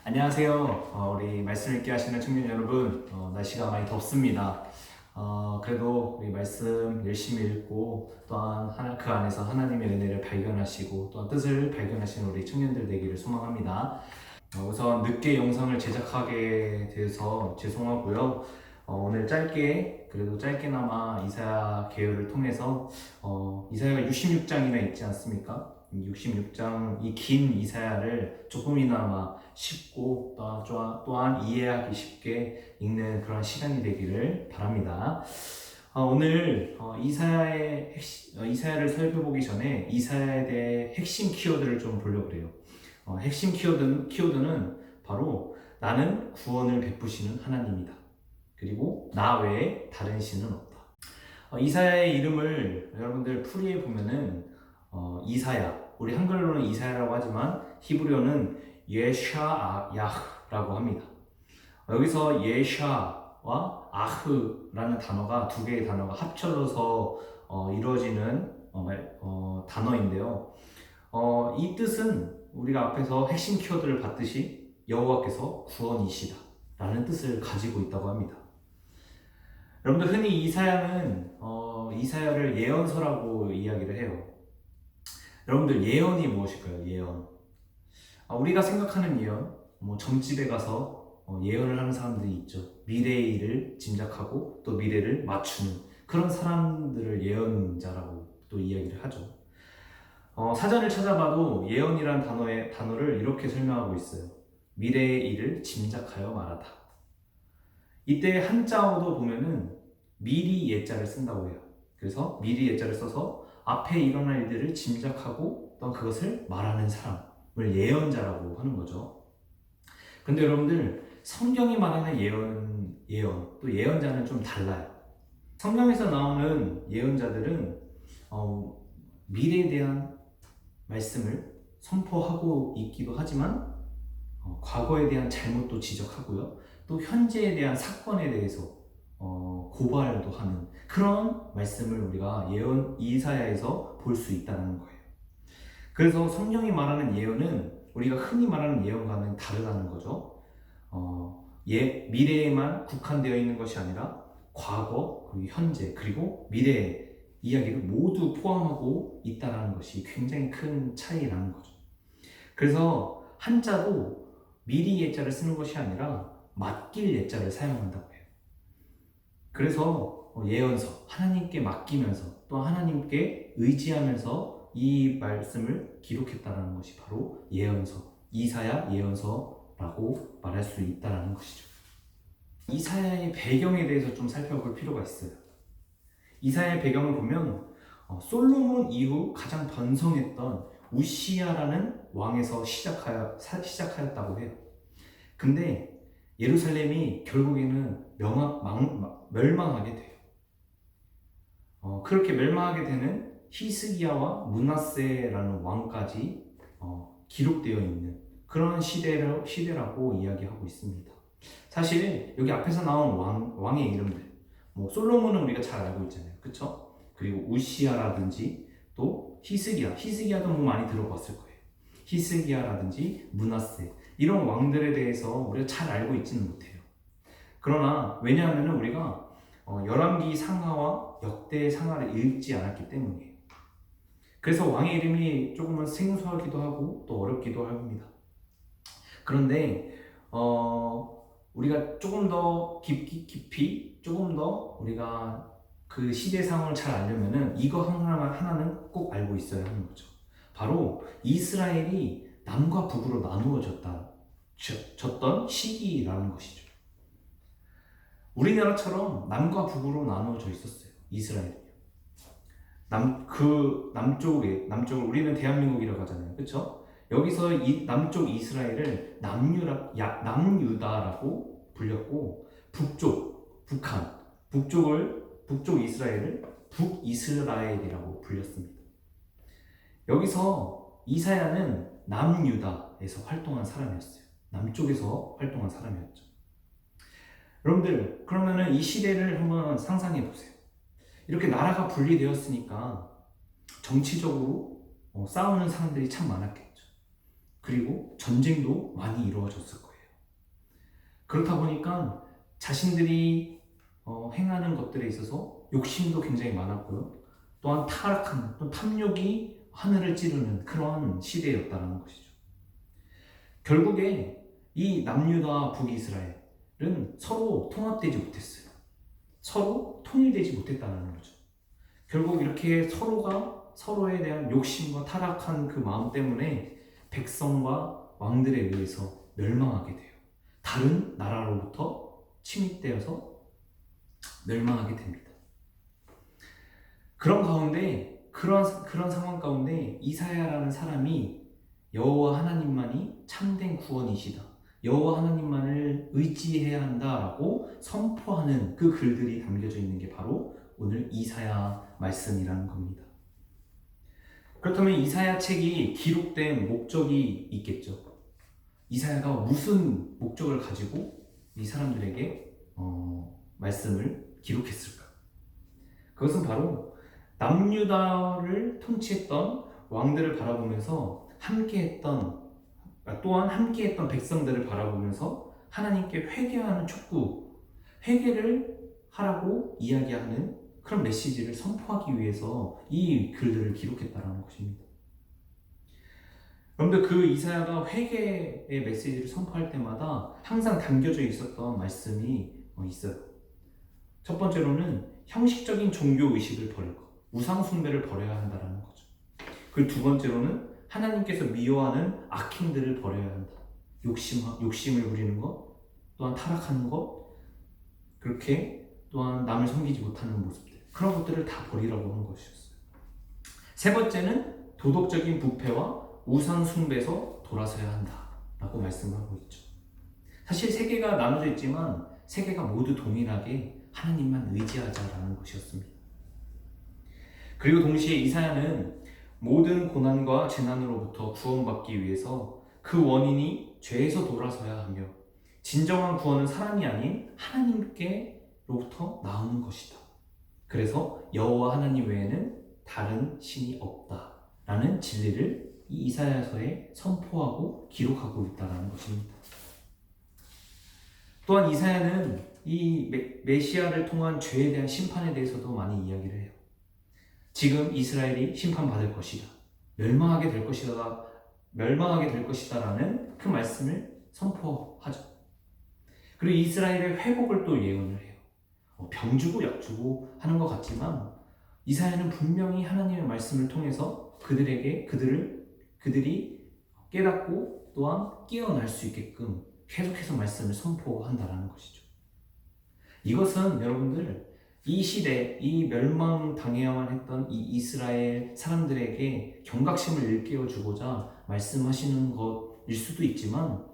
안녕하세요. 우리 말씀 읽기 하시는 청년 여러분, 날씨가 많이 덥습니다. 그래도 우리 말씀 열심히 읽고 또한 그 안에서 하나님의 은혜를 발견하시고 또한 뜻을 발견하시는 우리 청년들 되기를 소망합니다. 우선 늦게 영상을 제작하게 돼서 죄송하고요. 오늘 그래도 짧게나마 이사야 계열을 통해서 이사야가 66장이나 있지 않습니까? 66장 이 긴 이사야를 조금이나마 쉽고 또한 이해하기 쉽게 읽는 그런 시간이 되기를 바랍니다. 오늘 이사야를 살펴보기 전에 이사야에 대해 핵심 키워드를 좀 보려고 해요. 핵심 키워드는 바로 나는 구원을 베푸시는 하나님이다. 그리고 나 외에 다른 신은 없다. 이사야의 이름을 여러분들 풀이해 보면은 이사야, 우리 한글로는 이사야라고 하지만 히브리어는 예샤야라고 합니다. 여기서 예샤와 아흐라는 단어가 두 개의 단어가 합쳐져서 이루어지는 단어인데요. 이 뜻은 우리가 앞에서 핵심 키워드를 봤듯이 여호와께서 구원이시다 라는 뜻을 가지고 있다고 합니다. 여러분들 흔히 이사야를 예언서라고 이야기를 해요. 여러분들 예언이 무엇일까요? 예언. 우리가 생각하는 예언, 점집에 가서 예언을 하는 사람들이 있죠. 미래의 일을 짐작하고 또 미래를 맞추는 그런 사람들을 예언자라고 또 이야기를 하죠. 사전을 찾아봐도 예언이란 단어를 이렇게 설명하고 있어요. 미래의 일을 짐작하여 말하다. 이때 한자어도 보면은 미리 예자를 쓴다고 해요. 그래서 미리 예자를 써서 앞에 일어날 일들을 짐작하고 또 그것을 말하는 사람을 예언자라고 하는 거죠. 근데 여러분들 성경이 말하는 예언 또 예언자는 좀 달라요. 성경에서 나오는 예언자들은 미래에 대한 말씀을 선포하고 있기도 하지만 과거에 대한 잘못도 지적하고요. 또 현재에 대한 사건에 대해서 고발도 하는 그런 말씀을 우리가 이사야에서 볼 수 있다는 거예요. 그래서 성경이 말하는 예언은 우리가 흔히 말하는 예언과는 다르다는 거죠. 미래에만 국한되어 있는 것이 아니라 과거, 그리고 현재, 그리고 미래의 이야기를 모두 포함하고 있다는 것이 굉장히 큰 차이라는 거죠. 그래서 한자도 미리 예자를 쓰는 것이 아니라 맡길 예자를 사용한다고 해요. 그래서 예언서, 하나님께 맡기면서 또 하나님께 의지하면서 이 말씀을 기록했다는 것이 바로 예언서, 이사야 예언서라고 말할 수 있다는 것이죠. 이사야의 배경에 대해서 좀 살펴볼 필요가 있어요. 이사야의 배경을 보면 솔로몬 이후 가장 번성했던 우시야라는 왕에서 시작하였다고 해요. 근데 예루살렘이 결국에는 멸망하게 돼요. 그렇게 멸망하게 되는 히스기야와 므낫세라는 왕까지 기록되어 있는 그런 시대라고 이야기하고 있습니다. 사실 여기 앞에서 나온 왕의 이름들, 솔로몬은 우리가 잘 알고 있잖아요, 그렇죠? 그리고 우시야라든지 또 히스기야도 많이 들어봤을 거예요. 히스기야라든지 므낫세 이런 왕들에 대해서 우리가 잘 알고 있지는 못해요. 그러나 왜냐하면 우리가 열왕기 상하와 역대 상하를 읽지 않았기 때문이에요. 그래서 왕의 이름이 조금은 생소하기도 하고 또 어렵기도 합니다. 그런데 우리가 조금 더 깊이 조금 더 우리가 그 시대 상황을 잘 알려면은 이거 하나는 꼭 알고 있어야 하는 거죠. 바로 이스라엘이 남과 북으로 나누어졌던 시기라는 것이죠. 우리나라처럼 남과 북으로 나누어져 있었어요. 이스라엘이. 남쪽을 우리는 대한민국이라고 하잖아요. 그렇죠? 여기서 이 남쪽 이스라엘을 남유다라고 불렸고 북쪽 이스라엘을 북이스라엘이라고 불렸습니다. 여기서 이사야는 남유다에서 활동한 사람이었어요. 남쪽에서 활동한 사람이었죠. 여러분들 그러면은 이 시대를 한번 상상해 보세요. 이렇게 나라가 분리되었으니까 정치적으로 싸우는 사람들이 참 많았겠죠. 그리고 전쟁도 많이 이루어졌을 거예요. 그렇다 보니까 자신들이 행하는 것들에 있어서 욕심도 굉장히 많았고요. 또한 타락한, 또 탐욕이 하늘을 찌르는 그러한 시대였다는 것이죠. 결국에 이 남유다와 북이스라엘은 서로 통합되지 못했어요. 서로 통일되지 못했다는 거죠. 결국 이렇게 서로가 서로에 대한 욕심과 타락한 그 마음 때문에 백성과 왕들에 의해서 멸망하게 돼요. 다른 나라로부터 침입되어서 멸망하게 됩니다. 그런 가운데 그런 상황 가운데 이사야라는 사람이 여호와 하나님만이 참된 구원이시다, 여호와 하나님만을 의지해야 한다라고 선포하는 그 글들이 담겨져 있는 게 바로 오늘 이사야 말씀이라는 겁니다. 그렇다면 이사야 책이 기록된 목적이 있겠죠. 이사야가 무슨 목적을 가지고 이 사람들에게 말씀을 기록했을까? 그것은 바로 남유다를 통치했던 왕들을 바라보면서 또한 함께했던 백성들을 바라보면서 하나님께 회개하는 촉구, 회개를 하라고 이야기하는 그런 메시지를 선포하기 위해서 이 글들을 기록했다는 것입니다. 여러분들, 그 이사야가 회개의 메시지를 선포할 때마다 항상 담겨져 있었던 말씀이 있어요. 첫 번째로는 형식적인 종교 의식을 버릴 것, 우상 숭배를 버려야 한다는 거죠. 그리고 두 번째로는 하나님께서 미워하는 악행들을 버려야 한다. 욕심을 부리는 것, 또한 타락하는 것, 그렇게 또한 남을 섬기지 못하는 모습들, 그런 것들을 다 버리라고 한 것이었어요. 세 번째는 도덕적인 부패와 우상 숭배에서 돌아서야 한다라고 말씀하고 있죠. 사실 세계가 나눠져 있지만 세계가 모두 동일하게 하나님만 의지하자라는 것이었습니다. 그리고 동시에 이사야는 모든 고난과 재난으로부터 구원받기 위해서 그 원인이 죄에서 돌아서야 하며 진정한 구원은 사람이 아닌 하나님께로부터 나오는 것이다. 그래서 여호와 하나님 외에는 다른 신이 없다라는 진리를 이 이사야서에 선포하고 기록하고 있다는 것입니다. 또한 이사야는 이 메시아를 통한 죄에 대한 심판에 대해서도 많이 이야기를 해요. 지금 이스라엘이 심판받을 것이다, 멸망하게 될 것이다라는 그 말씀을 선포하죠. 그리고 이스라엘의 회복을 또 예언을 해요. 병 주고 약 주고 하는 것 같지만 이사야는 분명히 하나님의 말씀을 통해서 그들이 깨닫고 또한 깨어날 수 있게끔 계속해서 말씀을 선포한다라는 것이죠. 이것은 여러분들, 이 시대, 이 멸망당해야만 했던 이 이스라엘 사람들에게 경각심을 일깨워주고자 말씀하시는 것일 수도 있지만,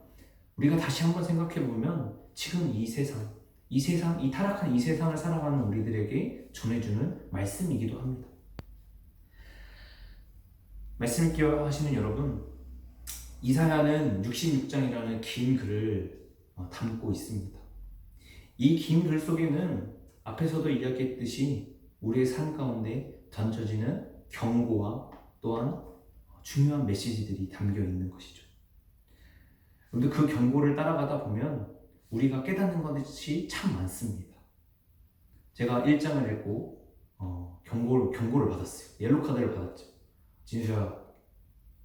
우리가 다시 한번 생각해보면 지금 이 세상, 이 타락한 이 세상을 살아가는 우리들에게 전해주는 말씀이기도 합니다. 말씀 읽기 하시는 여러분, 이사야는 66장이라는 긴 글을 담고 있습니다. 이 긴 글 속에는 앞에서도 이야기했듯이 우리의 삶 가운데 던져지는 경고와 또한 중요한 메시지들이 담겨 있는 것이죠. 그런데 그 경고를 따라가다 보면 우리가 깨닫는 것이 참 많습니다. 제가 1장을 읽고 경고를 받았어요. 옐로 카드를 받았죠. 진수야,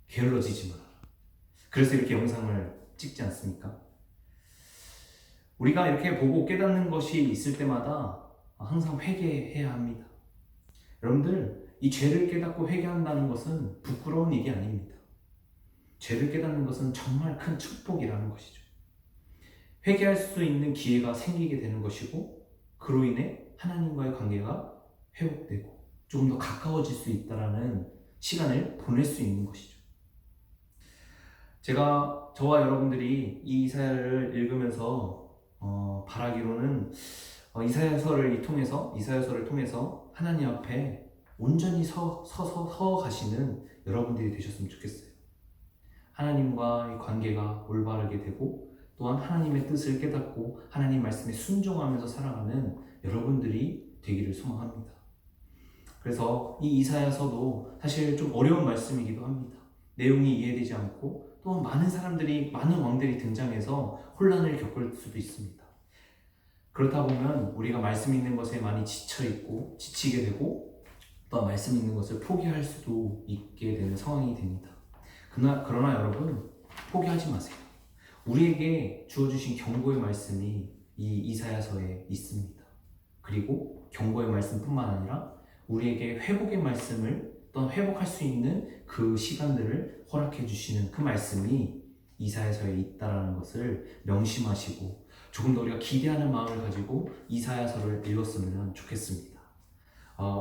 게을러지지 마라. 그래서 이렇게 영상을 찍지 않습니까? 우리가 이렇게 보고 깨닫는 것이 있을 때마다 항상 회개해야 합니다. 여러분들, 이 죄를 깨닫고 회개한다는 것은 부끄러운 일이 아닙니다. 죄를 깨닫는 것은 정말 큰 축복이라는 것이죠. 회개할 수 있는 기회가 생기게 되는 것이고, 그로 인해 하나님과의 관계가 회복되고 조금 더 가까워질 수 있다는 시간을 보낼 수 있는 것이죠. 저와 여러분들이 이 이사야를 읽으면서 바라기로는 이사야서를 통해서 하나님 앞에 온전히 서서 가시는 여러분들이 되셨으면 좋겠어요. 하나님과의 관계가 올바르게 되고 또한 하나님의 뜻을 깨닫고 하나님 말씀에 순종하면서 살아가는 여러분들이 되기를 소망합니다. 그래서 이 이사야서도 사실 좀 어려운 말씀이기도 합니다. 내용이 이해되지 않고 또 많은 왕들이 등장해서 혼란을 겪을 수도 있습니다. 그렇다 보면 우리가 말씀 있는 것에 많이 지치게 되고 또 말씀 있는 것을 포기할 수도 있게 되는 상황이 됩니다. 그러나 여러분, 포기하지 마세요. 우리에게 주어주신 경고의 말씀이 이 이사야서에 있습니다. 그리고 경고의 말씀뿐만 아니라 우리에게 회복의 말씀을 또 회복할 수 있는 그 시간들을 허락해 주시는 그 말씀이 이사야서에 있다는 것을 명심하시고 조금 더 우리가 기대하는 마음을 가지고 이사야서를 읽었으면 좋겠습니다.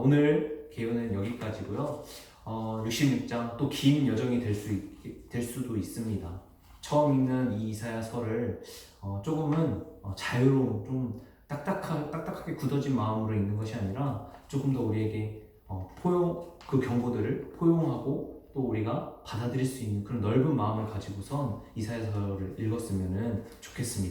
오늘 개요는 여기까지고요. 66장 또 긴 여정이 될 수도 있습니다. 처음 읽는 이 이사야서를 조금은 자유로운, 좀 딱딱하게 굳어진 마음으로 읽는 것이 아니라 조금 더 우리에게 그 경고들을 포용하고 또 우리가 받아들일 수 있는 그런 넓은 마음을 가지고선 이사야서를 읽었으면 좋겠습니다.